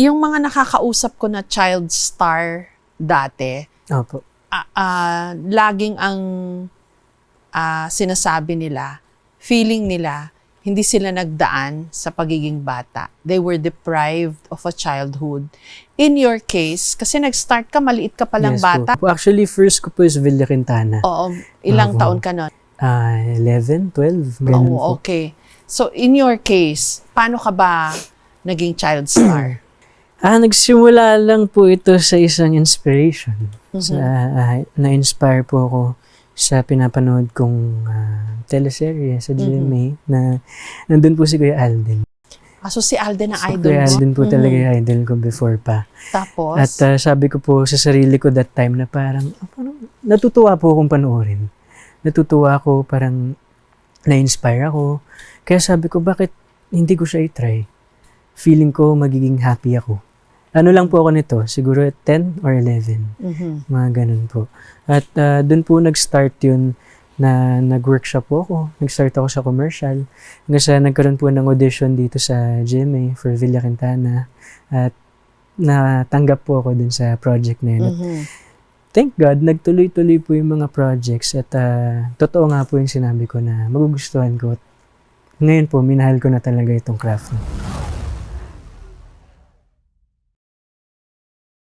yung mga nakakausap ko na child star dati, Opo. laging ang sinasabi nila, feeling nila, hindi sila nagdaan sa pagiging bata. They were deprived of a childhood. In your case, kasi nag-start ka, maliit ka palang Yes bata. po. Actually, first ko po is Villa Quintana. Oo, ilang taon ka nun? 11, 12, ganun po. Oo, okay. So, in your case, paano ka ba naging child star? Nagsimula lang po ito sa isang inspiration. Na-inspire po ako sa pinapanood kong teleserye sa GMA na nandun po si Kuya Alden. So si Alden ang Si idol Kuya mo? Alden po talaga yung idol ko before pa. Tapos? At sabi ko po sa sarili ko that time na parang natutuwa po akong panoorin. Natutuwa ako, parang na-inspire ako. Kaya sabi ko, bakit hindi ko siya i-try? Feeling ko magiging happy ako. Ano lang po ako nito? Siguro 10 or 11. Mga ganun po. At dun po nag-start yun na nag-workshop po ako. Nag-start ako sa commercial. Hanggang sa nagkaroon po ng audition dito sa GMA for Villa Quintana. At natanggap po ako dun sa project na yun. Thank God, nagtuloy-tuloy po yung mga projects. At totoo nga po yung sinabi ko na magugustuhan ko. Ngayon po, minahal ko na talaga itong craft.